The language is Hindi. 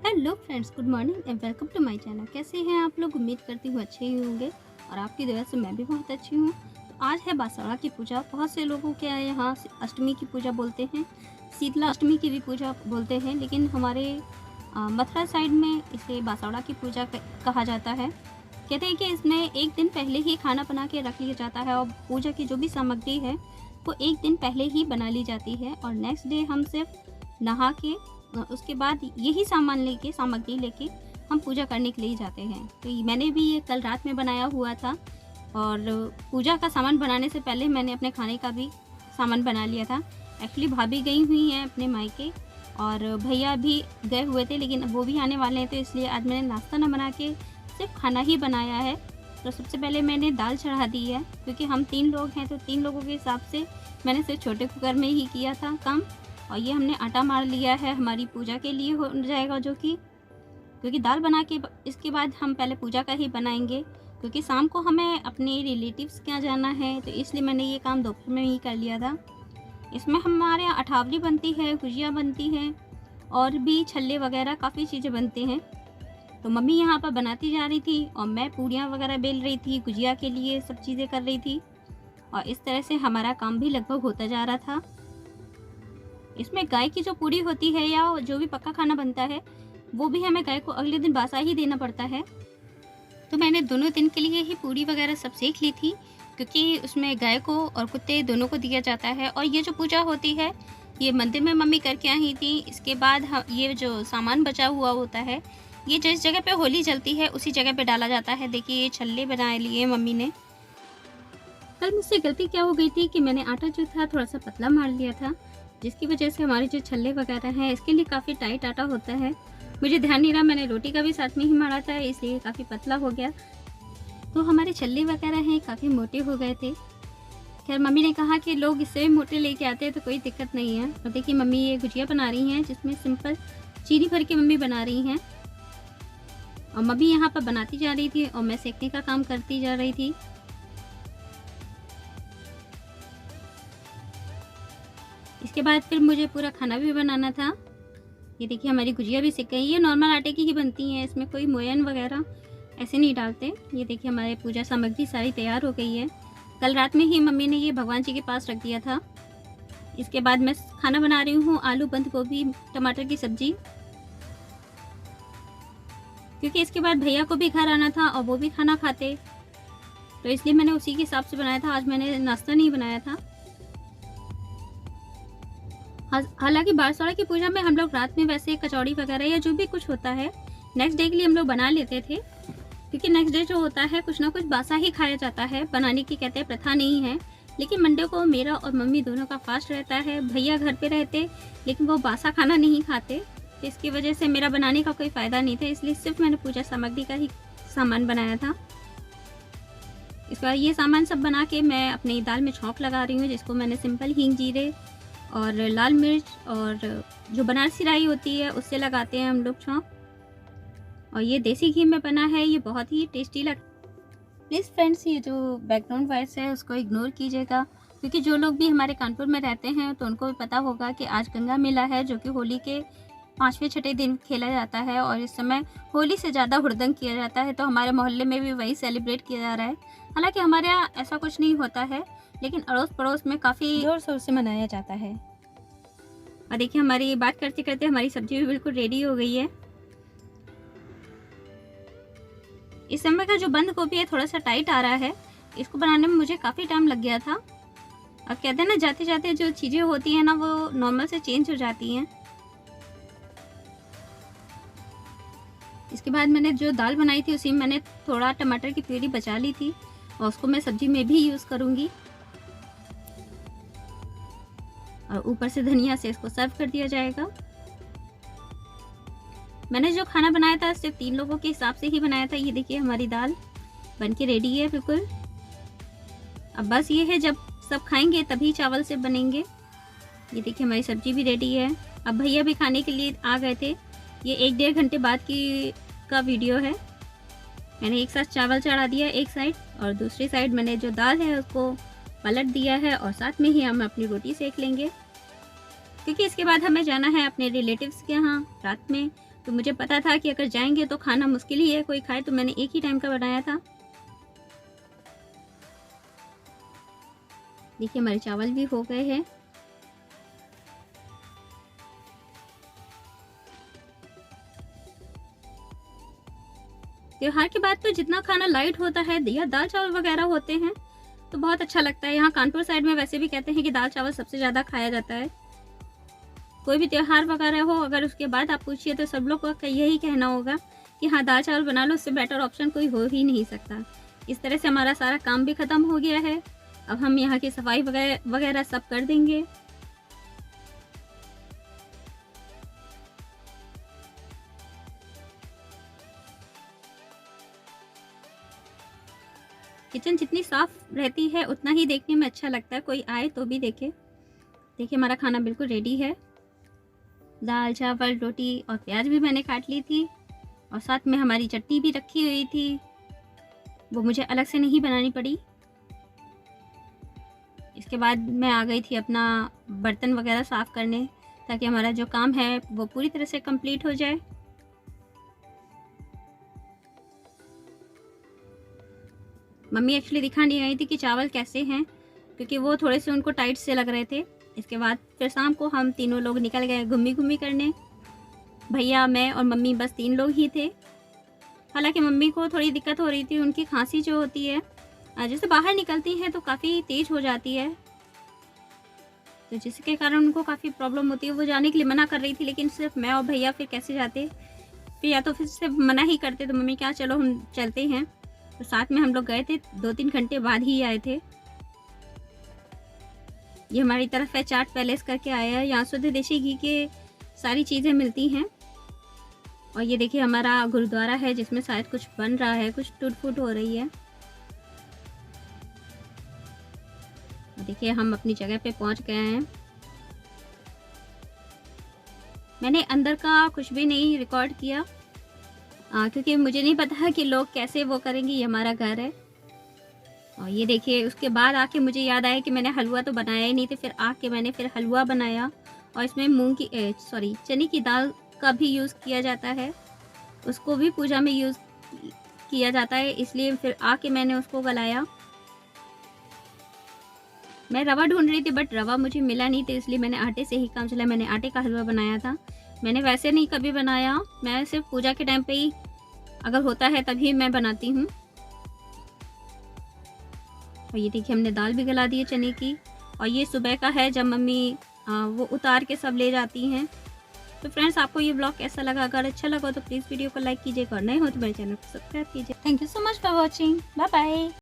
Hello friends, good morning and welcome to my channel. कैसे हैं आप लोग? उम्मीद करती हूँ अच्छे ही होंगे और आपकी दुआ से मैं भी बहुत अच्छी हूँ। तो आज है बासड़ा की पूजा। बहुत से लोगों के यहाँ अष्टमी की पूजा बोलते हैं, शीतला अष्टमी की भी पूजा बोलते हैं, लेकिन हमारे मथुरा साइड में इसे बासड़ा की पूजा कहा जाता है। कहते हैं कि इसमें एक दिन पहले ही खाना बना के रख लिया जाता है और पूजा की जो भी सामग्री है वो एक दिन पहले ही बना ली जाती है और नेक्स्ट डे हम सिर्फ नहा के उसके बाद यही सामग्री लेके हम पूजा करने के लिए जाते हैं। तो मैंने भी ये कल रात में बनाया हुआ था और पूजा का सामान बनाने से पहले मैंने अपने खाने का भी सामान बना लिया था। एक्चुअली भाभी गई हुई हैं अपने मायके और भैया भी गए हुए थे, लेकिन वो भी आने वाले हैं, तो इसलिए आज मैंने नाश्ता ना बना के सिर्फ खाना ही बनाया है। तो सबसे पहले मैंने दाल चढ़ा दी है, क्योंकि हम 3 लोग हैं तो 3 लोगों के हिसाब से मैंने सिर्फ छोटे कुकर में ही किया था काम। और ये हमने आटा मार लिया है, हमारी पूजा के लिए हो जाएगा, जो कि क्योंकि दाल बना के इसके बाद हम पहले पूजा का ही बनाएंगे, क्योंकि शाम को हमें अपने रिलेटिव्स के यहाँ जाना है, तो इसलिए मैंने ये काम दोपहर में ही कर लिया था। इसमें हमारे यहाँ अठावरी बनती है, गुजिया बनती है और भी छल्ले वगैरह काफ़ी चीज़ें बनते हैं। तो मम्मी यहाँ पर बनाती जा रही थी और मैं पूड़ियाँ वगैरह बेल रही थी, गुजिया के लिए सब चीज़ें कर रही थी और इस तरह से हमारा काम भी लगभग होता जा रहा था। इसमें गाय की जो पूड़ी होती है या जो भी पक्का खाना बनता है वो भी हमें गाय को अगले दिन बासा ही देना पड़ता है। तो मैंने दोनों दिन के लिए ही पूड़ी वगैरह सब सेक ली थी, क्योंकि उसमें गाय को और कुत्ते दोनों को दिया जाता है। और ये जो पूजा होती है ये मंदिर में मम्मी करके आई थी। इसके बाद ये जो सामान बचा हुआ होता है ये जिस जगह पे होली जलती है उसी जगह पे डाला जाता है। देखिए ये छल्ले बनाए लिए मम्मी ने। कल मुझसे गलती क्या हो गई थी कि मैंने आटा जो था थोड़ा सा पतला मार लिया था, जिसकी वजह से हमारे जो छल्ले वगैरह हैं इसके लिए काफ़ी टाइट आटा होता है। मुझे ध्यान नहीं रहा, मैंने रोटी का भी साथ में ही मारा था, इसलिए काफ़ी पतला हो गया। तो हमारे छल्ले वगैरह हैं काफ़ी मोटे हो गए थे। खैर मम्मी ने कहा कि लोग इससे मोटे लेके आते हैं तो कोई दिक्कत नहीं है। और देखिए मम्मी ये गुजिया बना रही हैं, जिसमें सिंपल चीनी भर के मम्मी बना रही हैं और मम्मी यहाँ पर बनाती जा रही थी और मैं सेकने का काम करती जा रही थी। इसके बाद फिर मुझे पूरा खाना भी बनाना था। ये देखिए हमारी गुजिया भी सिक गई। ये नॉर्मल आटे की ही बनती हैं, इसमें कोई मोयन वगैरह ऐसे नहीं डालते। ये देखिए हमारे पूजा सामग्री सारी तैयार हो गई है। कल रात में ही मम्मी ने ये भगवान जी के पास रख दिया था। इसके बाद मैं खाना बना रही हूँ आलू बंद गोभी टमाटर की सब्जी, क्योंकि इसके बाद भैया को भी घर आना था और वो भी खाना खाते, तो इसलिए मैंने उसी के हिसाब से बनाया था। आज मैंने नाश्ता नहीं बनाया था। हालांकि बारसोड़ा की पूजा में हम लोग रात में वैसे कचौड़ी वगैरह या जो भी कुछ होता है नेक्स्ट डे के लिए हम लोग बना लेते थे, क्योंकि नेक्स्ट डे जो होता है कुछ ना कुछ बासा ही खाया जाता है। बनाने की कहते हैं प्रथा नहीं है, लेकिन मंडे को मेरा और मम्मी दोनों का फास्ट रहता है। भैया घर पे रहते लेकिन वो बासा खाना नहीं खाते, तो इसकी वजह से मेरा बनाने का कोई फ़ायदा नहीं था, इसलिए सिर्फ मैंने पूजा सामग्री का ही सामान बनाया था। इसके बाद ये सामान सब बना के मैं अपनी दाल में छौंक लगा रही हूँ, जिसको मैंने सिंपल हींग जीरे और लाल मिर्च और जो बनारसी राई होती है उससे लगाते हैं हम लोग छौंक। और ये देसी घी में बना है, ये बहुत ही टेस्टी प्लीज़ फ्रेंड्स ये जो बैकग्राउंड वॉइस है उसको इग्नोर कीजिएगा, क्योंकि जो लोग भी हमारे कानपुर में रहते हैं तो उनको भी पता होगा कि आज गंगा मेला है, जो कि होली के 5वें-6ठे दिन खेला जाता है और इस समय होली से ज़्यादा हुड़दंग किया जाता है। तो हमारे मोहल्ले में भी वही सेलिब्रेट किया जा रहा है। हालांकि हमारे यहाँ ऐसा कुछ नहीं होता है, लेकिन अड़ोस पड़ोस में काफ़ी ज़ोर शोर से मनाया जाता है। और देखिए हमारी बात करते करते हमारी सब्जी भी बिल्कुल रेडी हो गई है। इस समय का जो बंद गोभी है थोड़ा सा टाइट आ रहा है, इसको बनाने में मुझे काफ़ी टाइम लग गया था। और कहते हैं ना जाते जाते जो चीज़ें होती हैं ना वो नॉर्मल से चेंज हो जाती हैं। इसके बाद मैंने जो दाल बनाई थी उसी में मैंने थोड़ा टमाटर की प्यूरी बचा ली थी और उसको मैं सब्जी में भी यूज़ करूँगी। और ऊपर से धनिया से इसको सर्व कर दिया जाएगा। मैंने जो खाना बनाया था सिर्फ 3 लोगों के हिसाब से ही बनाया था। ये देखिए हमारी दाल बन के रेडी है बिल्कुल। अब बस ये है जब सब खाएंगे तभी चावल से बनेंगे। ये देखिए हमारी सब्जी भी रेडी है। अब भैया भी खाने के लिए आ गए थे। ये 1-1.5 घंटे बाद का वीडियो है। मैंने एक साथ चावल चढ़ा दिया एक साइड और दूसरी साइड मैंने जो दाल है उसको पलट दिया है और साथ में ही हम अपनी रोटी सेक लेंगे, क्योंकि इसके बाद हमें जाना है अपने रिलेटिव्स के यहाँ रात में। तो मुझे पता था कि अगर जाएंगे तो खाना मुश्किल ही है कोई खाए, तो मैंने एक ही टाइम का बनाया था। देखिए हमारे चावल भी हो गए हैं। त्योहार के बाद तो जितना खाना लाइट होता है या दाल चावल वगैरह होते हैं तो बहुत अच्छा लगता है। यहाँ कानपुर साइड में वैसे भी कहते हैं कि दाल चावल सबसे ज़्यादा खाया जाता है। कोई भी त्योहार वगैरह हो, अगर उसके बाद आप पूछिए तो सब लोग का यही कहना होगा कि हाँ दाल चावल बना लो, उससे बेटर ऑप्शन कोई हो ही नहीं सकता। इस तरह से हमारा सारा काम भी ख़त्म हो गया है। अब हम यहाँ की सफाई वगैरह सब कर देंगे। किचन जितनी साफ रहती है उतना ही देखने में अच्छा लगता है, कोई आए तो भी देखे। देखिए हमारा खाना बिल्कुल रेडी है। दाल चावल रोटी और प्याज भी मैंने काट ली थी और साथ में हमारी चटनी भी रखी हुई थी, वो मुझे अलग से नहीं बनानी पड़ी। इसके बाद मैं आ गई थी अपना बर्तन वगैरह साफ़ करने, ताकि हमारा जो काम है वो पूरी तरह से कंप्लीट हो जाए। मम्मी एक्चुअली दिखा नहीं रही थी कि चावल कैसे हैं, क्योंकि वो थोड़े से उनको टाइट से लग रहे थे। इसके बाद फिर शाम को हम तीनों लोग निकल गए घूमी करने। भैया, मैं और मम्मी बस 3 लोग ही थे। हालांकि मम्मी को थोड़ी दिक्कत हो रही थी, उनकी खांसी जो होती है जैसे बाहर निकलती हैं तो काफ़ी तेज़ हो जाती है, तो जिसके कारण उनको काफ़ी प्रॉब्लम होती है। वो जाने के लिए मना कर रही थी, लेकिन सिर्फ मैं और भैया फिर कैसे जाते, फिर या तो फिर सिर्फ मना ही करते। तो मम्मी क्या चलो हम चलते हैं, तो साथ में हम लोग गए थे। 2-3 घंटे बाद ही आए थे। ये हमारी तरफ है चाट पैलेस करके आया है, यहाँ शुद्ध देसी घी के सारी चीज़ें मिलती हैं। और ये देखिए हमारा गुरुद्वारा है जिसमें शायद कुछ बन रहा है, कुछ टूट फूट हो रही है। देखिए हम अपनी जगह पे पहुंच गए हैं। मैंने अंदर का कुछ भी नहीं रिकॉर्ड किया, क्योंकि मुझे नहीं पता कि लोग कैसे वो करेंगे। ये हमारा घर है। और ये देखिए उसके बाद आके मुझे याद आया कि मैंने हलवा तो बनाया ही नहीं थे। फिर आके मैंने फिर हलवा बनाया, और इसमें चने की दाल का भी यूज़ किया जाता है, उसको भी पूजा में यूज़ किया जाता है, इसलिए फिर आके मैंने उसको गलाया। मैं रवा ढूंढ रही थी बट रवा मुझे मिला नहीं, तो इसलिए मैंने आटे से ही काम चलाया। मैंने आटे का हलवा बनाया था। मैंने वैसे नहीं कभी बनाया, मैं सिर्फ पूजा के टाइम पे ही अगर होता है तभी मैं बनाती हूँ। और ये देखिए हमने दाल भी गला दी है चने की, और ये सुबह का है जब मम्मी वो उतार के सब ले जाती हैं। तो फ्रेंड्स, आपको ये ब्लॉग कैसा लगा? अगर अच्छा लगा तो प्लीज़ वीडियो को लाइक कीजिएगा, और नए हो तो मेरे चैनल को सब्सक्राइब कीजिए। Thank you so much for watching. Bye bye.